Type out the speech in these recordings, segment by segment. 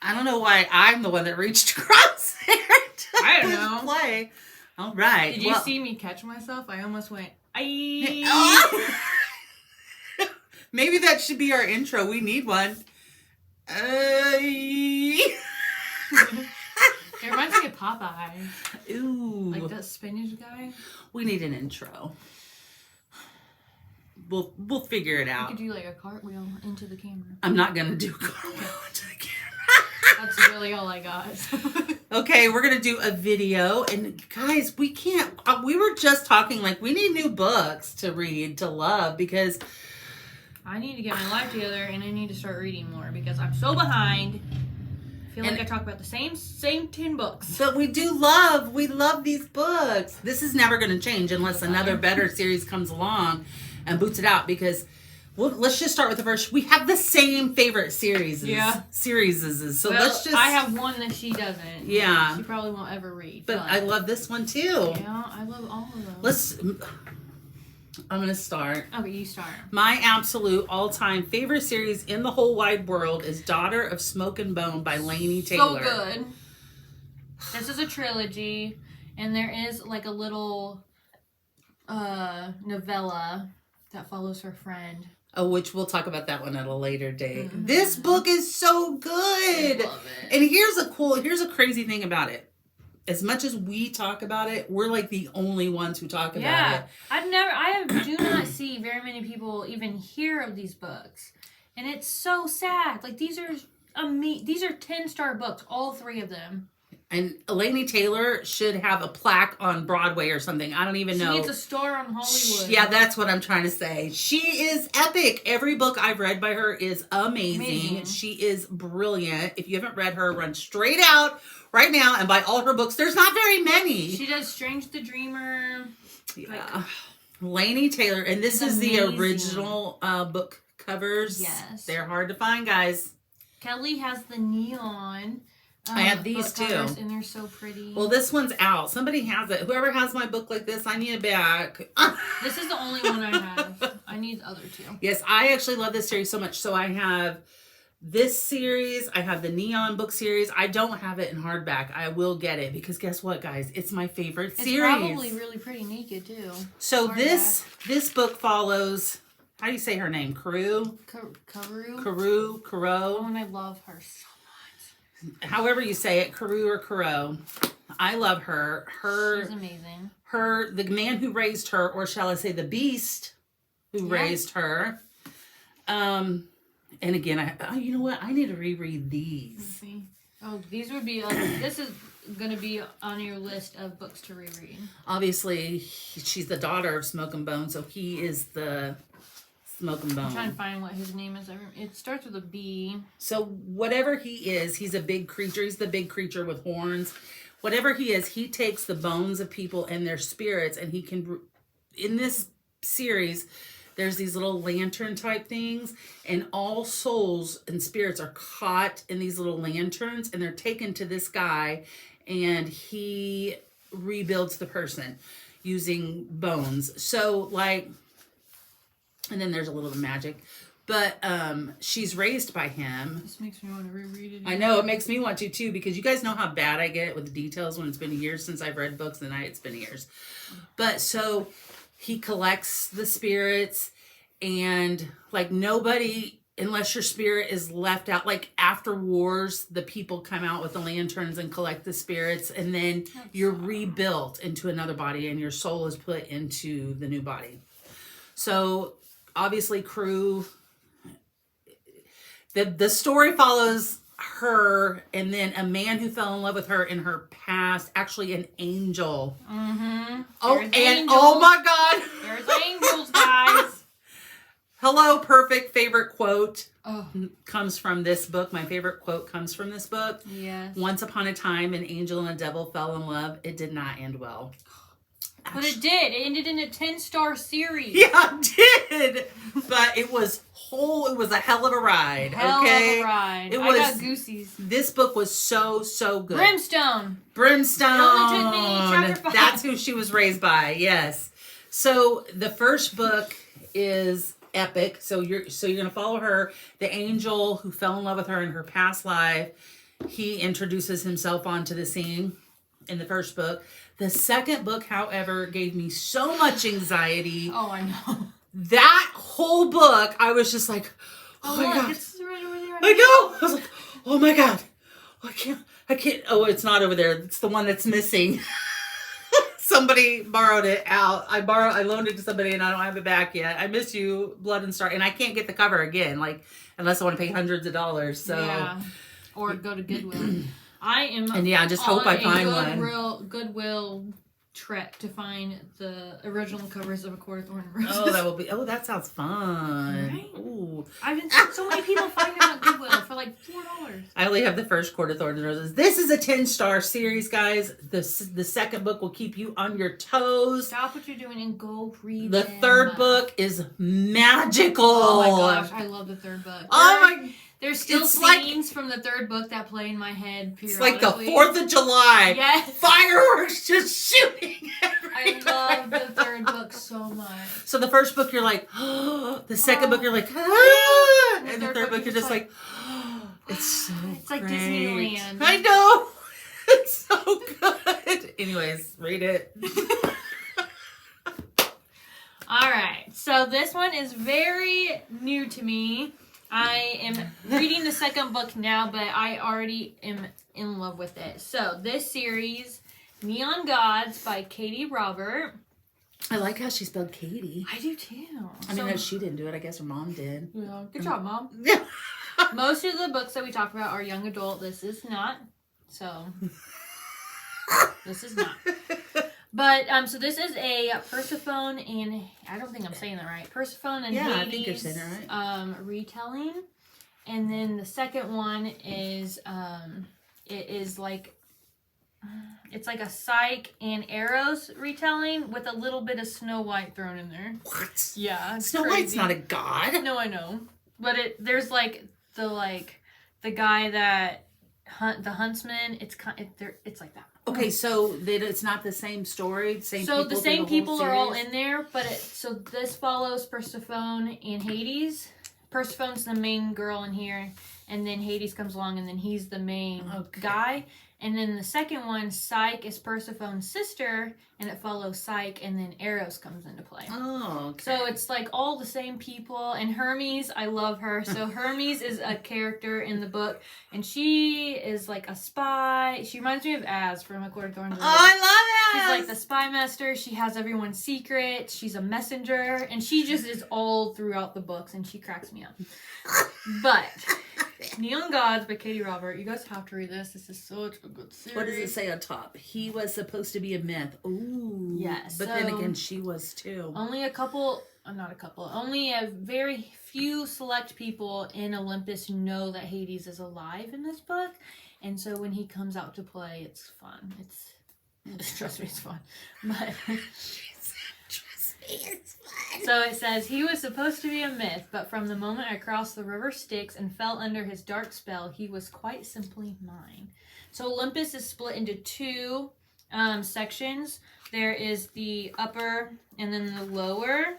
I don't know why I'm the one that reached across there to I don't know. play. All right. Did you see me catch myself? I almost went, aye. Maybe that should be our intro. We need one. It reminds me of Popeye. Ooh. Like that spinach guy. We need an intro. We'll figure it out. You could do like a cartwheel into the camera. I'm not gonna do a cartwheel into the camera. That's really all I got. Okay, we're gonna do a video, and guys, we can't. We were just talking like we need new books to read to love because I need to get my life together and I need to start reading more because I'm so behind. I feel like I talk about the same 10 books. But we love these books. This is never going to change unless another better series comes along and boots it out because let's just start with the first. We have the same favorite series. Yeah. Series. So let's just. I have one that she doesn't. Yeah. She probably won't ever read. But I love this one too. Yeah, I love all of them. I'm going to start. Okay, you start. My absolute all-time favorite series in the whole wide world is Daughter of Smoke and Bone by Laini Taylor. So good. This is a trilogy, and there is like a little novella that follows her friend. Oh, which we'll talk about that one at a later date. Mm-hmm. This book is so good. I love it. And here's a crazy thing about it. As much as we talk about it, we're like the only ones who talk about it. I do not see very many people even hear of these books. And it's so sad. Like these are 10-star books, all 3 of them. And Laini Taylor should have a plaque on Broadway or something. I don't even know. She needs a star on Hollywood. Yeah, that's what I'm trying to say. She is epic. Every book I've read by her is amazing. She is brilliant. If you haven't read her, run straight out right now and buy all her books. There's not very many. She does Strange the Dreamer. Yeah. Laini Taylor. And this is the original book covers. Yes. They're hard to find, guys. Kelly has the neon. I have these too. And they're so pretty. Well, this one's out. Somebody has it. Whoever has my book like this, I need it back. This is the only one I have. I need the other 2. Yes, I actually love this series so much. So I have this series. I have the Neon book series. I don't have it in hardback. I will get it because guess what, guys? It's my favorite series. It's probably really pretty naked too. So this book follows. How do you say her name? Karu? Karu. Oh, and I love her so much. However you say it, Karu or Kuro. I love her. She's amazing. The man who raised her, or shall I say the beast who raised her. And again, you know what? I need to reread these. Okay. Oh, these would be, this is going to be on your list of books to reread. Obviously, she's the daughter of Smoke and Bone, so he is the Smoke and Bone. I'm trying to find what his name is. It starts with a B. So whatever he is, he's a big creature. He's the big creature with horns. Whatever he is, he takes the bones of people and their spirits, and he can, in this series, there's these little lantern type things, and all souls and spirits are caught in these little lanterns, and they're taken to this guy, and he rebuilds the person using bones. So like, and then there's a little bit of magic, but she's raised by him. This makes me want to reread it. I know, it makes me want to too, because you guys know how bad I get with the details when it's been years since I've read books, and it's been years. But so he collects the spirits, and like nobody, unless your spirit is left out, like after wars, the people come out with the lanterns and collect the spirits, and then you're rebuilt into another body, and your soul is put into the new body. So obviously the story follows her, and then a man who fell in love with her in her past, actually an angel. Mm-hmm. Oh my God. There's angels, guys. Hello, perfect favorite quote comes from this book. My favorite quote comes from this book. Yes. Once upon a time, an angel and a devil fell in love. It did not end well. But it did. It ended in a 10-star series. Yeah, it did. But it was a hell of a ride. Hell of a ride. I got goosies. This book was so good. Brimstone. It only took me chapter 5. That's who she was raised by. Yes. So the first book is epic. So you're gonna follow her, the angel who fell in love with her in her past life. he introduces himself onto the scene in the first book. The second book, however, gave me so much anxiety. Oh, I know. That whole book, I was just like, oh my God. It's right over there. I know. I was like, oh my God. I can't. Oh, it's not over there. It's the one that's missing. Somebody borrowed it out. I loaned it to somebody and I don't have it back yet. I miss you, Blood and Star. And I can't get the cover again, like, unless I want to pay hundreds of dollars. So yeah. Or go to Goodwill. I am and yeah, just hope I find one. Goodwill trek to find the original covers of A Court of Thorns and Roses. Oh, that will be. Oh, that sounds fun. Right? Ooh. I've been seeing so many people find them at Goodwill for like $4. I only have the first Court of Thorns and Roses. This is a 10-star series, guys. The second book will keep you on your toes. Stop what you're doing and go read The them. third book is magical. Oh my gosh, I love the third book. There's still scenes from the third book that play in my head periodically. It's like the 4th of July. Yes. Fireworks just shooting everywhere. I love the third book so much. So the first book you're like, oh. The second book you're like, ah. And the third book you're just like, oh. It's so It's great. like Disneyland. I know. It's so good. Anyways, read it. All right. So this one is very new to me. I am reading the second book now, but I already am in love with it. So this series, Neon Gods by Katie Robert. I like how she spelled Katie. I do too. I mean, no, she didn't do it. I guess her mom did. Yeah. Good job, Mom. Yeah. Most of the books that we talk about are young adult. This is not. So, this is not. But, so this is a Persephone and, I don't think I'm saying that right. Persephone and Hades, I think you're saying it right. Retelling. And then the second one is, it is like, it's like a Psyche and Eros retelling with a little bit of Snow White thrown in there. What? Yeah, it's Snow crazy. White's not a god. No, I know. But there's like the guy that the huntsman. It's like that. Okay, so it's not the same story. So the same people are all in there, but so this follows Persephone and Hades. Persephone's the main girl in here, and then Hades comes along, and then he's the main guy. And then the second one, Psyche, is Persephone's sister, and it follows Psyche, and then Eros comes into play. Oh, okay. So it's like all the same people. And Hermes, I love her. So Hermes is a character in the book, and she is like a spy. She reminds me of Az from A Court of Thorns and Roses. Oh, I love She's like the spy master. She has everyone's secrets. She's a messenger, and she just is all throughout the books, and she cracks me up. But Neon Gods by Katie Robert. You guys have to read this. This is such a good series. What does it say on top? He was supposed to be a myth. Ooh. Yes. But then again, she was too. Only only a very few select people in Olympus know that Hades is alive in this book. And so when he comes out to play, it's fun. Trust me, it's fun. But It's fun. so it says, he was supposed to be a myth, but from the moment I crossed the river Styx and fell under his dark spell, he was quite simply mine. So Olympus is split into two sections. There is the upper and then the lower.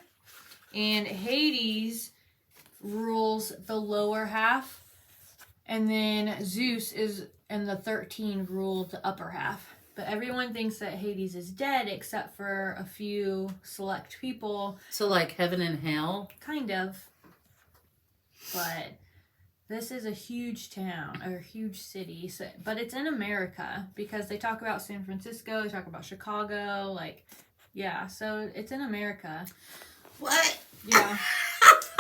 And Hades rules the lower half. And then Zeus and the 13 rule the upper half. But everyone thinks that Hades is dead except for a few select people. So like heaven and hell? Kind of. But this is a huge town, or a huge city. So, but it's in America because they talk about San Francisco, they talk about Chicago, like, yeah. So it's in America. What? Yeah.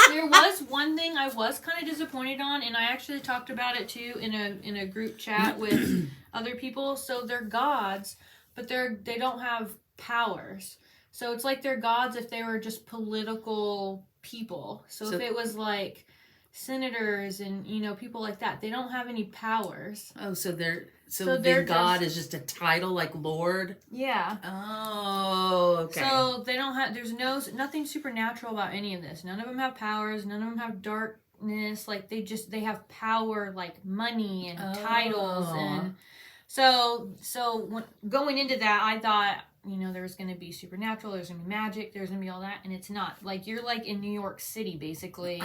There was one thing I was kind of disappointed on, and I actually talked about it too in a group chat with other people. So they're gods, but they don't have powers. So it's like they're gods if they were just political people. So if it was like senators and people like that, they don't have any powers. Oh, so then God is just a title like Lord? Yeah. Oh, okay. So they don't have, there's nothing supernatural about any of this. None of them have powers. None of them have darkness. Like they have power like money and titles. And so when, going into that, I thought, there was going to be supernatural. There's going to be magic. There's going to be all that. And it's not. Like, you're like in New York City, basically.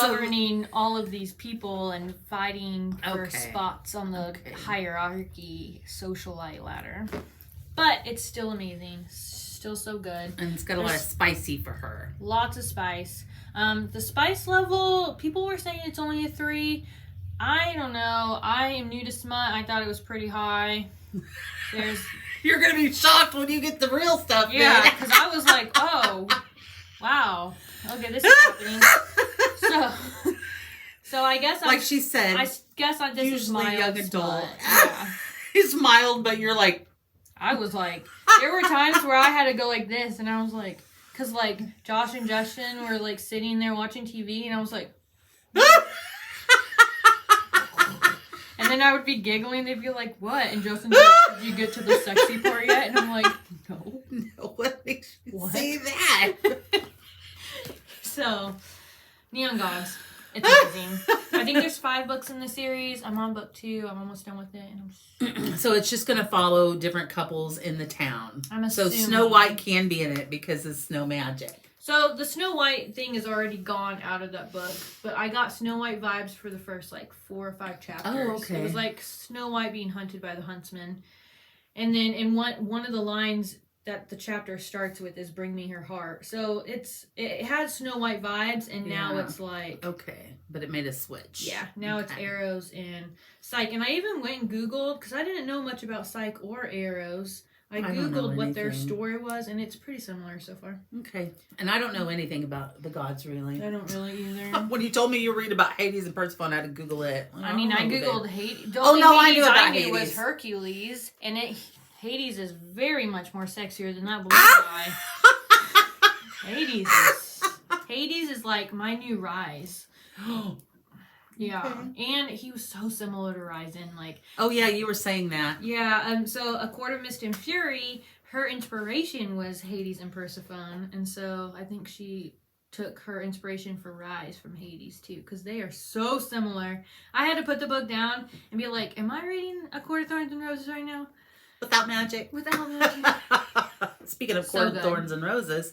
governing all of these people and fighting for Okay. spots on the Okay. hierarchy socialite ladder. But it's still amazing. Still so good. And it's got a lot of spicy for her. Lots of spice. The spice level, people were saying it's only a 3. I don't know. I am new to smut. I thought it was pretty high. You're going to be shocked when you get the real stuff, Yeah, man. because I was like, oh, wow. Okay, this is happening. So I guess like she said, this is usually mild young adult. smut. Yeah. It's mild, but you're like, I was like, there were times where I had to go like this, and I was like, because like Josh and Justin were like sitting there watching TV, and I was like, and then I would be giggling. They'd be like, "What?" And Justin's like, "Did you get to the sexy part yet?" And I'm like, "No." no, what makes you What? say that? So, Neon Gods. It's amazing. I think there's 5 books in the series. I'm on book 2. I'm almost done with it. And So it's just going to follow different couples in the town. I'm So assuming. Snow White can be in it because it's snow magic. So the Snow White thing is already gone out of that book, but I got Snow White vibes for the first like 4 or 5 chapters. Oh, okay. It was like Snow White being hunted by the huntsman, and then in one of the lines that the chapter starts with is "Bring me her heart." So it had Snow White vibes, and now Yeah. it's like Okay, but it made a switch. yeah, now it's Okay. arrows and Psyche. And I even went and Googled because I didn't know much about Psyche or arrows. I don't know Googled what their anything. story was, and it's pretty similar so far. Okay. And I don't know anything about the gods, really. I don't really either. When you told me you read about Hades and Persephone, I had to Google it. I mean, I don't know googled what Hades. The Oh, only no, I Hades knew about was Hades. Hercules, and Hades is very much more sexier than that blue guy. Hades is like my new Rise. Yeah, and he was so similar to Ryzen. Like, Oh, yeah, you were saying that. yeah. So A Court of Mist and Fury, her inspiration was Hades and Persephone, and so I think she took her inspiration for Rise from Hades too, because they are so similar. I had to put the book down and be like, "Am I reading A Court of Thorns and Roses right now?" Without magic. Without magic. Speaking of So Court of good. Thorns and Roses,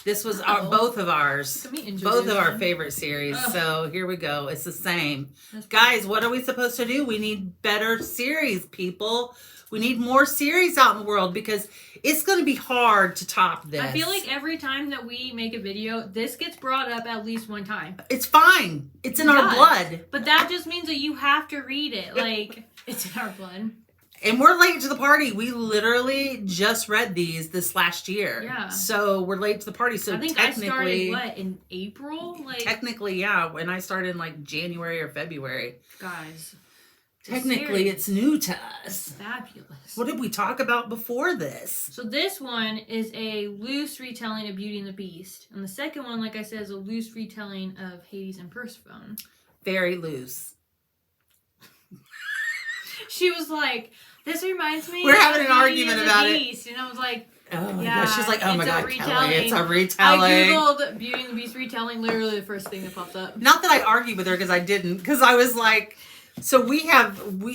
this was Oh. both of ours. Let me introduce Both of our them. favorite series. Ugh. So here we go. It's the same. That's Guys, what are we supposed to do? We need better series, people. We need more series out in the world because it's going to be hard to top this. I feel like every time that we make a video, this gets brought up at least one time. it's fine. It's in It our does. blood. But that just means that you have to read it. Like, it's in our blood. And we're late to the party. We literally just read these this last year. Yeah. So we're late to the party. So I think I started, technically, what, in April? Like, technically, yeah. When I started in like January or February. guys. Technically, it's new to us. fabulous. What did we talk about before this? So this one is a loose retelling of Beauty and the Beast. And the second one, like I said, is a loose retelling of Hades and Persephone. Very loose. She was like, this reminds me We're having of an Beauty argument and the about it. Beast. And I was like, Oh my Yeah, gosh. She's like, oh my it's a God, Kelly, it's a retelling. retelling. I googled Beauty and the Beast retelling, literally the first thing that popped up. Not that I argued with her because I didn't. Because I was like, so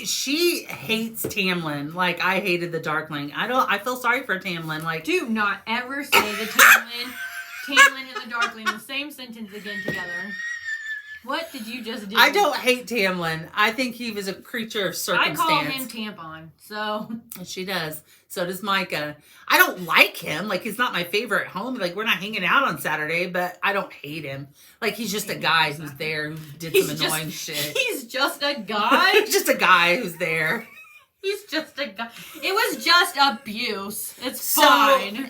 she hates Tamlin. Like I hated the Darkling. I feel sorry for Tamlin. Like, Do not ever say the Tamlin and the Darkling in the same sentence again together. What did you just do? I don't hate Tamlin. I think he was a creature of I circumstance. call him Tampon. So She does. So does Micah. I don't like him. Like, he's not my favorite homie. Like, we're not hanging out on Saturday, but I don't hate him. Like, he's just a guy who's there who did some annoying shit. He's just a guy. He's just a guy who's there. He's just a guy. It was just abuse. It's So, fine. and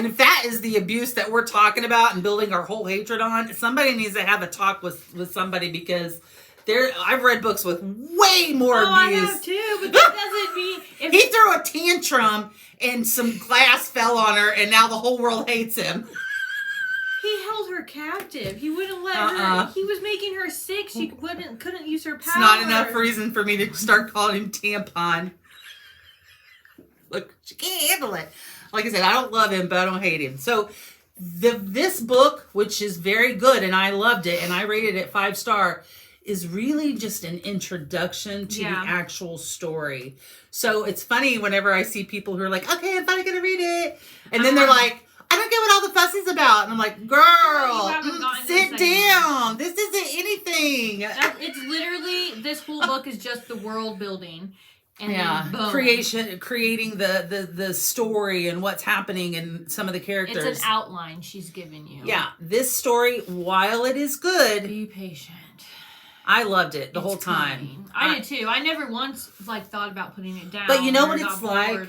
if that is the abuse that we're talking about and building our whole hatred on, somebody needs to have a talk with somebody because I've read books with way more abuse. I have too, but that doesn't mean if He threw a tantrum and some glass fell on her and now the whole world hates him. he held her captive. He wouldn't let Uh-uh. her. He was making her sick. She couldn't use her power. It's not enough reason for me to start calling him Tampon. Look, she can't handle it. Like I said, I don't love him, but I don't hate him. So this book, which is very good, and I loved it, and I rated it 5-star, is really just an introduction to the actual story. So it's funny whenever I see people who are like, okay, I'm finally going to read it. And then they're like, I don't get what all the fuss is about. And I'm like, girl, haven't gotten to the sit second down. This isn't book is just the world building. And creating the story and what's happening and some of the characters. It's an outline she's given you. Yeah, this story, while it is good, be patient. I loved it the whole time. I did too. I never once thought about putting it down. But you know what it's like?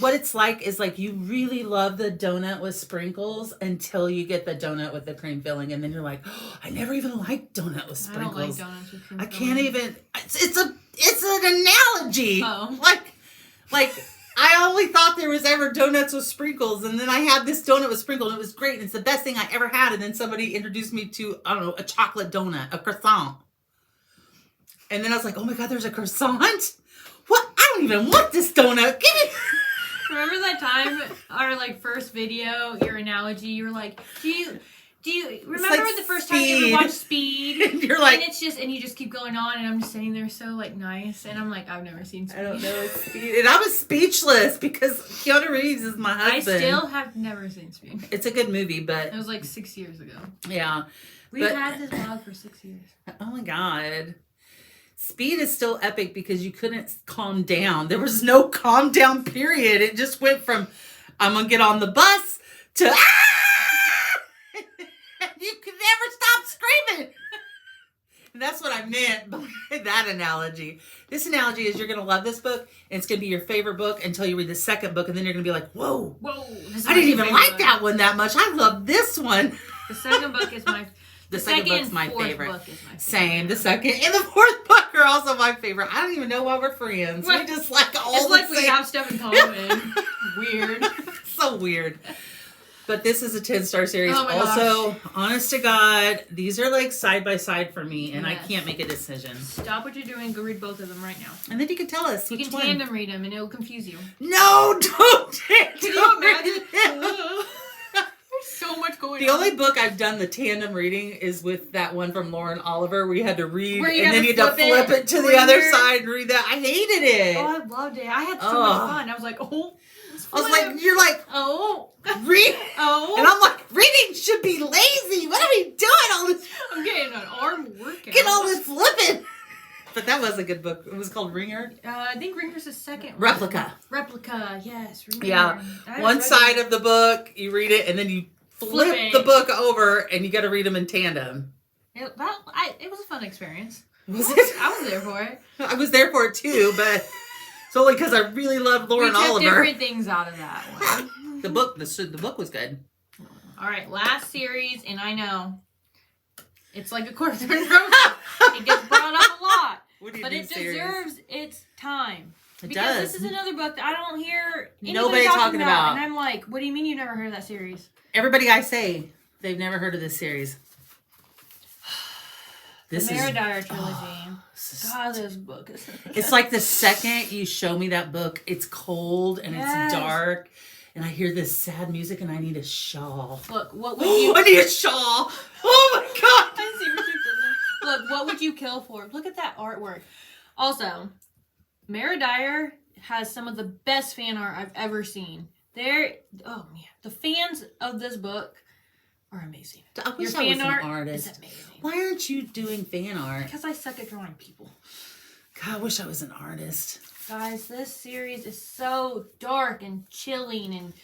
What it's like is you really love the donut with sprinkles until you get the donut with the cream filling, and then you're like, oh, I never even liked donut with sprinkles. I don't like donuts with cream filling. I can't even. It's an analogy. Oh. Like I only thought there was ever donuts with sprinkles, and then I had this donut with sprinkles, and it was great, and it's the best thing I ever had, and then somebody introduced me to, I don't know, a chocolate donut, a croissant. And then I was like, oh my God, there's a croissant? What? I don't even want this donut. Give me... Remember that time, our first video, your analogy, you were like, do you remember the first time you ever watched Speed? And you're like, and you just keep going on, and I'm just sitting there so nice, and I'm like, I've never seen Speed. I don't know Speed, and I was speechless because Keanu Reeves is my husband. I still have never seen Speed. It's a good movie, but it was 6 years ago. Yeah, we've had this vlog for 6 years. Oh my God. Speed is still epic because you couldn't calm down. There was no calm down period. It just went from I'm gonna get on the bus to you could never stop screaming. And that's what I meant by that analogy. This analogy is you're going to love this book, and it's going to be your favorite book until you read the second book, and then you're going to be like, whoa, I didn't even like that one that much. I love this one. The second book is my The second book's my favorite. Book is my favorite. Same. The second and the fourth book are also my favorite. I don't even know why we're friends. We just all the same. We have stuff in common. Weird. So weird. But this is a 10-star series. Oh my also, gosh. Honest to God, these are side by side for me, and I can't make a decision. Stop what you're doing. Go read both of them right now. And then you can tell us you which can one. tandem read them, and it'll confuse you. No, don't. Can you imagine? There's so much going on. The only book I've done the tandem reading is with that one from Lauren Oliver, where you had to read, and then you had to flip it to the other side and read that. I hated it. Oh, I loved it. I had so much fun. I was like, oh. I was like, you're like, oh. Read. Oh. And I'm like, reading should be lazy. What are we doing all this? I'm getting an arm workout. Get all this flipping. But that was a good book. It was called Ringer. I think Ringer's the second one. Replica, yes. Ringer. Yeah. One side of the book, you read it, and then you flip the book over, and you got to read them in tandem. It was a fun experience. Was it? I was there for it. I was there for it too, but it's only because I really loved Lauren Oliver. We took different things out of that one. The book was good. All right, last series, and I know it's like a course of it gets brought up a lot, but it deserves its time. It because does. This is another book that I don't hear nobody talking about. And I'm like, what do you mean you never heard of that series? Everybody I say, they've never heard of this series. The Meridire Trilogy. God, this book is... It's like the second you show me that book, it's cold and it's dark. And I hear this sad music and I need a shawl. Look, what would you... I need a shawl! Oh my God! I see what you did there. Look, what would you kill for? Look at that artwork. Also, Meridire has some of the best fan art I've ever seen. Oh man, the fans of this book are amazing. I wish I was an artist. Is amazing. Why aren't you doing fan art? Because I suck at drawing people. God, I wish I was an artist. Guys, this series is so dark and chilling and...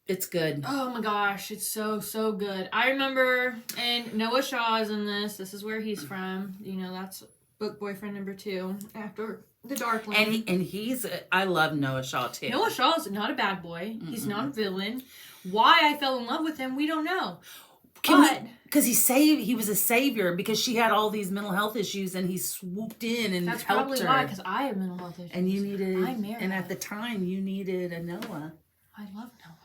It's good. Oh my gosh, it's so good. I remember, and Noah Shaw is in this. This is where he's from. You know, that's book boyfriend number 2 after The Darkling. And he's... I love Noah Shaw too. Noah Shaw is not a bad boy. He's not a villain. Why I fell in love with him, we don't know. Because he was a savior because she had all these mental health issues and he swooped in and helped her. That's probably why, because I have mental health issues. And you needed... I'm married. And at the time, you needed a Noah. I love Noah.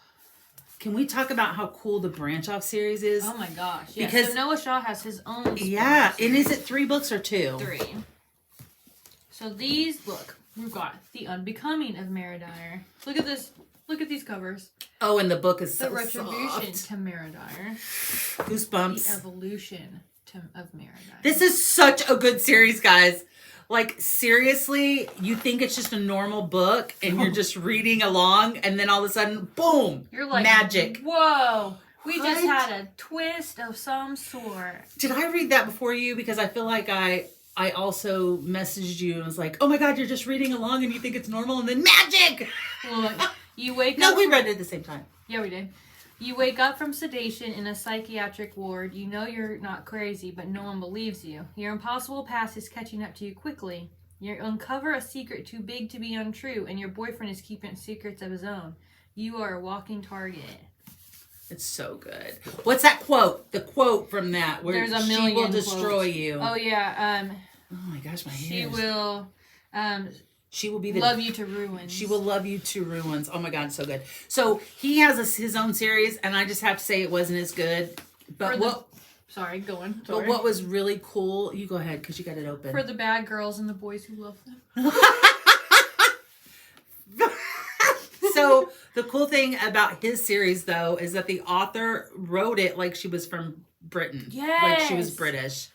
Can we talk about how cool the Branch Off series is? Oh my gosh. Yes. Because so Noah Shaw has his own series. And is it 3 books or 2? 3. So these, look, we've got The Unbecoming of Meridire. Look at this. Look at these covers. Oh, and the book is so The Retribution soft. to Meridire. Goosebumps. The Evolution of Meridire. This is such a good series, guys. Like, seriously, you think it's just a normal book and you're just reading along and then all of a sudden, boom, you're like, magic. Whoa, we just had a twist of some sort. Did I read that before you? Because I feel like I I also messaged you and was like, oh my God, you're just reading along and you think it's normal and then magic! Look, you wake No, up. we read it at the same time. Yeah, we did. You wake up from sedation in a psychiatric ward. You know you're not crazy, but no one believes you. Your impossible past is catching up to you quickly. You uncover a secret too big to be untrue, and your boyfriend is keeping secrets of his own. You are a walking target. It's so good. What's that quote? The quote from that where There's a million she will quotes. destroy you. Oh yeah. Oh my gosh, my hair. She will. She will be the love you to ruins. She will love you to ruins. Oh my God, so good. So he has his own series, and I just have to say it wasn't as good. But sorry, go on. Sorry. But what was really cool? You go ahead because you got it open. For the bad girls and the boys who love them. So the cool thing about his series, though, is that the author wrote it like she was from Britain. Yes. Like she was British.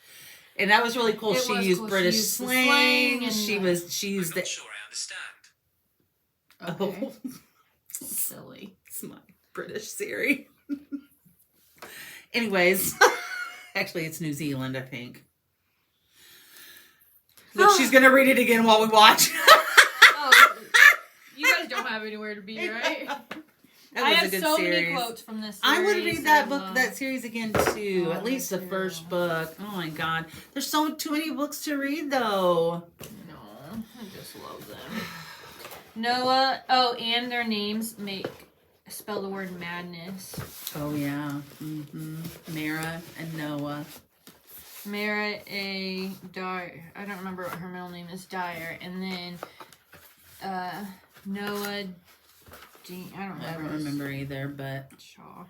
And that was really cool. She used British slang. She used it. Sure, I understand. Okay. Oh. Silly. It's my British series. Anyways, actually, it's New Zealand, I think. Look, she's gonna read it again while we watch. Oh, you guys don't have anywhere to be, right? I have so many quotes from this series. I would read that series again too. At least the first book. Oh my God, there's too many books to read though. No, I just love them. Noah. Oh, and their names spell the word madness. Oh yeah. Mara and Noah. Mara A. Dyer. I don't remember what her middle name is. Dyer, and then Noah. I don't remember either, but Shaw.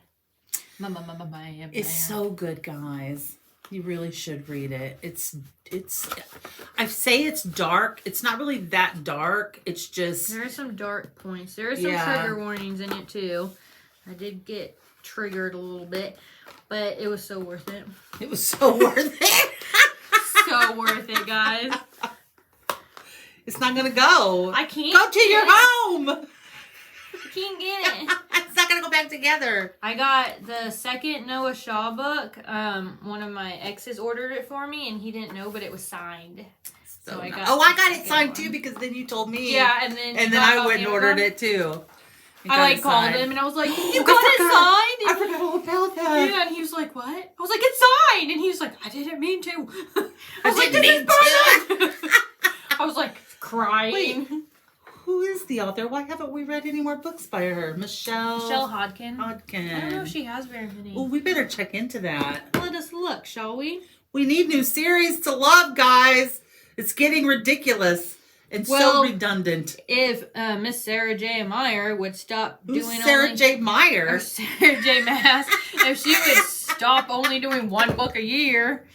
It's so good, guys. You really should read it. It's I say it's dark. It's not really that dark. It's just there are some dark points. There are some trigger warnings in it too. I did get triggered a little bit, but it was so worth it. It was so worth it. So worth it, guys. It's not gonna go. I can't go to your home. I can't get it. It's not gonna go back together. I got the second Noah Shaw book. One of my exes ordered it for me, and he didn't know, but it was signed. So I got. Oh, I got it signed too because then you told me. Yeah, and then I went and ordered it too. I called him and I was like, "You got it signed?" I forgot all about that. Yeah, and he was like, "What?" I was like, "It's signed," and he was like, "I didn't mean to." I was like, "This is perfect." I was like crying. Wait. Who is the author? Why haven't we read any more books by her? Michelle Hodkin. I don't know if she has very many. Oh, we better check into that. Let us look, shall we? We need new series to love, guys. It's getting ridiculous and so redundant. If Miss Sarah J. Meyer would stop doing Sarah J. Meyer? Or Sarah J. Maas. If she would stop only doing one book a year.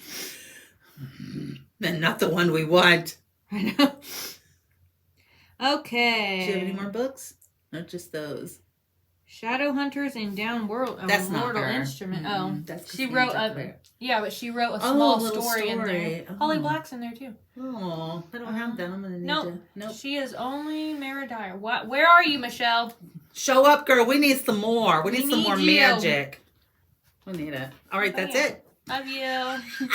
Then not the one we want. I know. Okay. Do you have any more books? Not just those. Shadowhunters and Downworld. That's not Mortal her. Instrument. Mm-hmm. That's she wrote but she wrote a small story in there. Oh. Holly Black's in there too. Oh, I don't have that. I'm gonna need to. Nope. She is only Mara Dyer. What? Where are you, Michelle? Show up, girl. We need some more. We need some more you. magic. We need it. All right, that's it. Love you.